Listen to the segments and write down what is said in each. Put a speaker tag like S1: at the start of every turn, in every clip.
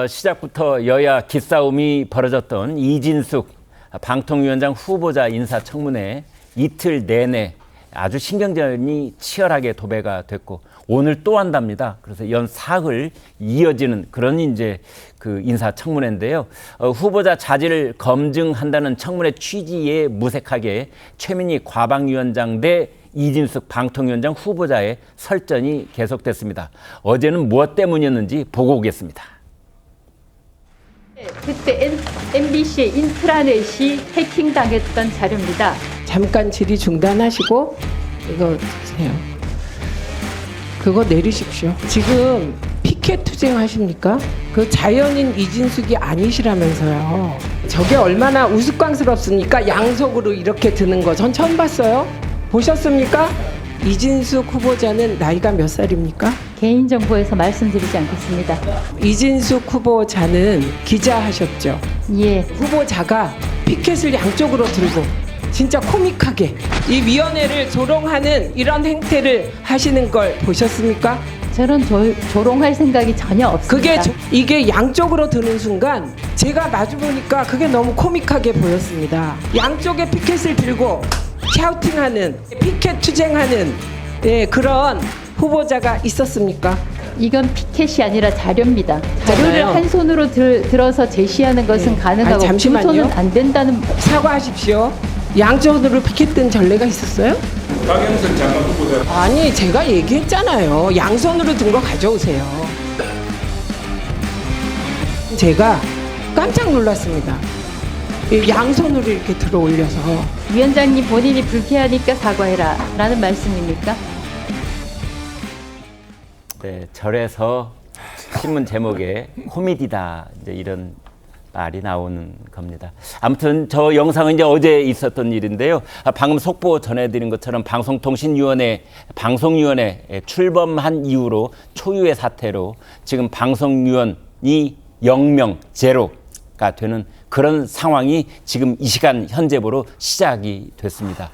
S1: 시작부터 여야 기싸움이 벌어졌던 이진숙 방통위원장 후보자 인사청문회 이틀 내내 아주 신경전이 치열하게 도배가 됐고 오늘 또 한답니다. 그래서 연 사흘 이어지는 그런 이제 그 인사청문회인데요. 후보자 자질을 검증한다는 청문회 취지에 무색하게 최민희 과방위원장 대 이진숙 방통위원장 후보자의 설전이 계속됐습니다. 어제는 무엇 때문이었는지 보고 오겠습니다.
S2: 그때 MBC의 인트라넷이 해킹당했던 자료입니다.
S3: 잠깐 질의 중단하시고 이거 주세요. 그거 내리십시오. 지금 피켓 투쟁하십니까? 그 자연인 이진숙이 아니시라면서요. 저게 얼마나 우스꽝스럽습니까? 양속으로 이렇게 드는 거 전 처음 봤어요. 보셨습니까? 이진숙 후보자는 나이가 몇 살입니까?
S2: 개인정보에서 말씀드리지 않겠습니다.
S3: 이진숙 후보자는 기자하셨죠?
S2: 예.
S3: 후보자가 피켓을 양쪽으로 들고 진짜 코믹하게 이 위원회를 조롱하는 이런 행태를 하시는 걸 보셨습니까?
S2: 저런 조롱할 생각이 전혀 없습니다.
S3: 이게 양쪽으로 드는 순간 제가 마주 보니까 그게 너무 코믹하게 보였습니다. 양쪽에 피켓을 들고 샤우팅하는 피켓 투쟁하는 그런 후보자가 있었습니까?
S2: 이건 피켓이 아니라 자료입니다. 자료를 한 손으로 들어서 제시하는 것은 가능하고 두 손은 안 된다는.
S3: 사과하십시오. 양쪽으로 피켓 든 전례가 있었어요?
S4: 박영선 장관 후보자.
S3: 아니 제가 얘기했잖아요. 양손으로 든 거 가져오세요. 제가 깜짝 놀랐습니다. 양손으로 이렇게 들어 올려서.
S2: 위원장님 본인이 불쾌하니까 사과해라 라는 말씀입니까?
S1: 네, 절에서 신문 제목에 코미디다 이제 이런 말이 나오는 겁니다. 아무튼 저 영상은 이제 어제 있었던 일인데요. 방금 속보 전해드린 것처럼 방송통신위원회 출범한 이후로 초유의 사태로 지금 방송위원이 0명 제로가 되는 그런 상황이 지금 이 시간 현재부로 시작이 됐습니다.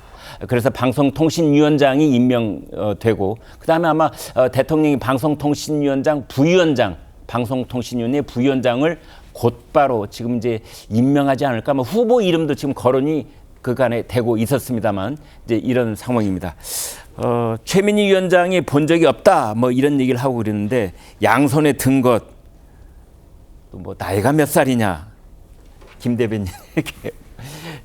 S1: 그래서 방송통신위원장이 임명되고 그다음에 아마 대통령이 방송통신위원장 부위원장 방송통신위원회 부위원장을 곧바로 지금 이제 임명하지 않을까. 뭐 후보 이름도 지금 거론이 그간에 되고 있었습니다만 이제 이런 상황입니다. 최민희 위원장이 본 적이 없다. 뭐 이런 얘기를 하고 그러는데 양손에 든 것, 또 뭐 나이가 몇 살이냐, 김 대변인에게.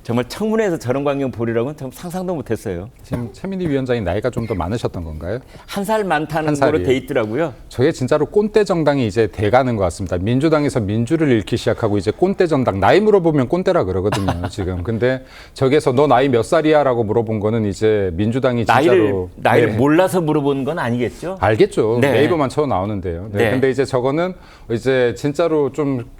S1: 정말 청문회에서 저런 광경 보리라고는 좀 상상도 못했어요.
S4: 지금 최민희 위원장이 나이가 좀 더 많으셨던 건가요?
S1: 한 살 많다는 거로 돼 있더라고요.
S4: 저게 진짜로 꼰대 정당이 이제 돼가는 것 같습니다. 민주당에서 민주를 잃기 시작하고 이제 꼰대 정당. 나이 물어보면 꼰대라 그러거든요. 지금. 근데 저기서 너 나이 몇 살이야라고 물어본 거는 이제 민주당이 진짜로
S1: 나이를 몰라서 물어보는 건 아니겠죠?
S4: 알겠죠.
S1: 네.
S4: 네이버만 쳐 나오는데요. 네. 근데 이제 저거는 이제 진짜로 좀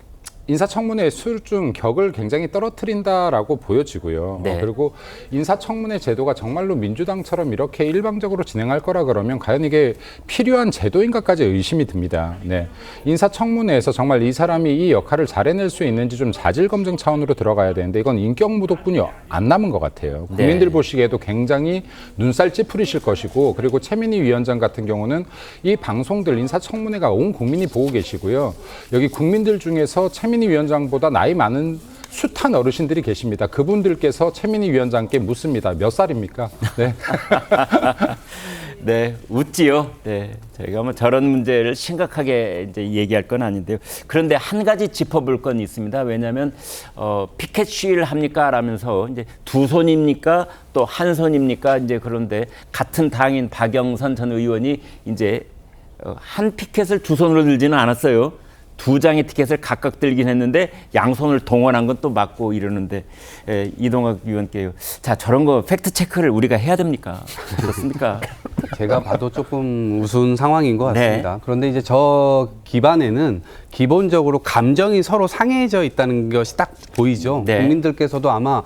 S4: 인사청문회의 수준 격을 굉장히 떨어뜨린다라고 보여지고요.
S1: 네.
S4: 그리고 인사청문회 제도가 정말로 민주당처럼 이렇게 일방적으로 진행할 거라 그러면 과연 이게 필요한 제도인가까지 의심이 듭니다. 네. 인사청문회에서 정말 이 사람이 이 역할을 잘 해낼 수 있는지 좀 자질 검증 차원으로 들어가야 되는데 이건 인격모독뿐이 안 남은 것 같아요. 국민들
S1: 네.
S4: 보시기에도 굉장히 눈살 찌푸리실 것이고 그리고 최민희 위원장 같은 경우는 이 방송들 인사청문회가 온 국민이 보고 계시고요. 여기 국민들 중에서 최민희 위원장보다 나이 많은 숱한 어르신들이 계십니다. 그분들께서 최민희 위원장께 묻습니다. 몇 살입니까? 네.
S1: 네, 웃지요. 네, 저희가 뭐 저런 문제를 심각하게 이제 얘기할 건 아닌데요. 그런데 한 가지 짚어볼 건 있습니다. 왜냐하면 피켓 시위를 합니까? 라면서 이제 두 손입니까? 또 한 손입니까? 이제 그런데 같은 당인 박영선 전 의원이 이제 한 피켓을 두 손으로 들지는 않았어요. 두 장의 티켓을 각각 들긴 했는데 양손을 동원한 건 또 맞고 이러는데 이동학 위원께요. 자, 저런 거 팩트 체크를 우리가 해야 됩니까? 그렇습니까?
S5: 제가 봐도 조금 우스운 상황인 것 같습니다.
S1: 네.
S5: 그런데 이제 저 기반에는 기본적으로 감정이 서로 상해져 있다는 것이 딱 보이죠.
S1: 네.
S5: 국민들께서도 아마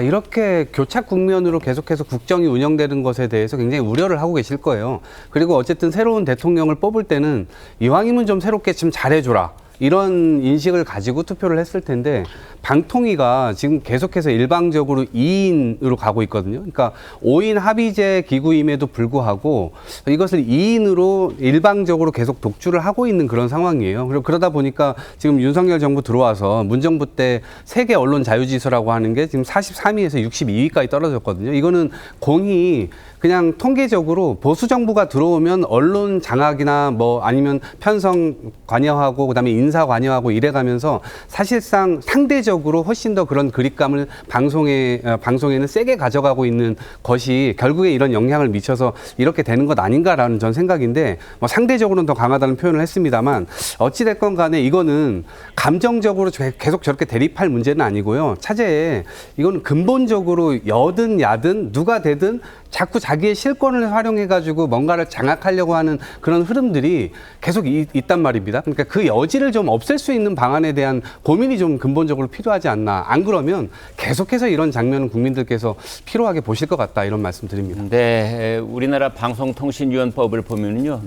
S5: 이렇게 교착 국면으로 계속해서 국정이 운영되는 것에 대해서 굉장히 우려를 하고 계실 거예요. 그리고 어쨌든 새로운 대통령을 뽑을 때는 이왕이면 좀 새롭게 좀 잘해줘라. 이런 인식을 가지고 투표를 했을 텐데 방통위가 지금 계속해서 일방적으로 2인으로 가고 있거든요. 그러니까 5인 합의제 기구임에도 불구하고 이것을 2인으로 일방적으로 계속 독주를 하고 있는 그런 상황이에요. 그리고 그러다 보니까 지금 윤석열 정부 들어와서 문정부 때 세계 언론 자유지수라고 하는 게 지금 43위에서 62위까지 떨어졌거든요. 이거는 공이 그냥 통계적으로 보수 정부가 들어오면 언론 장악이나 뭐 아니면 편성 관여하고 그다음에 인사 관여하고 이래가면서 사실상 상대적으로 훨씬 더 그런 그립감을 방송에는 세게 가져가고 있는 것이 결국에 이런 영향을 미쳐서 이렇게 되는 것 아닌가라는 전 생각인데 뭐 상대적으로는 더 강하다는 표현을 했습니다만 어찌 됐건 간에 이거는 감정적으로 계속 저렇게 대립할 문제는 아니고요. 차제에 이건 근본적으로 여든 야든 누가 되든 자꾸 자기의 실권을 활용해가지고 뭔가를 장악하려고 하는 그런 흐름들이 계속 있단 말입니다. 그러니까 그 여지를 좀 없앨 수 있는 방안에 대한 고민이 좀 근본적으로 필요하지 않나. 안 그러면 계속해서 이런 장면은 국민들께서 피로하게 보실 것 같다. 이런 말씀 드립니다.
S1: 네, 우리나라 방송통신위원법을 보면은요,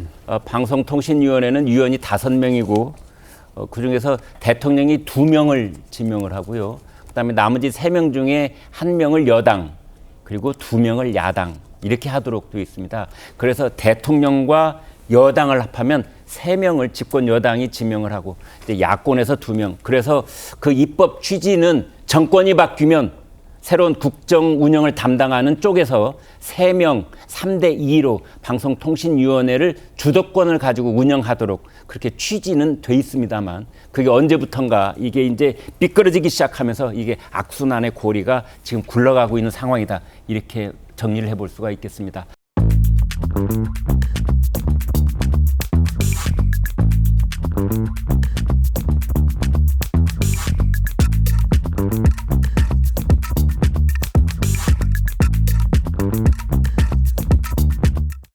S1: 방송통신위원회는 위원이 5명이고 그중에서 대통령이 2명을 지명을 하고요. 그다음에 나머지 3명 중에 1명을 여당 그리고 2명을 야당 이렇게 하도록 되어 있습니다. 그래서 대통령과 여당을 합하면 3명을 집권 여당이 지명을 하고 이제 야권에서 2명. 그래서 그 입법 취지는 정권이 바뀌면 새로운 국정 운영을 담당하는 쪽에서 3명 3대2로 방송통신위원회를 주도권을 가지고 운영하도록 그렇게 취지는 돼 있습니다만 그게 언제부턴가 이게 이제 삐끄러지기 시작하면서 이게 악순환의 고리가 지금 굴러가고 있는 상황이다. 이렇게 정리를 해볼 수가 있겠습니다.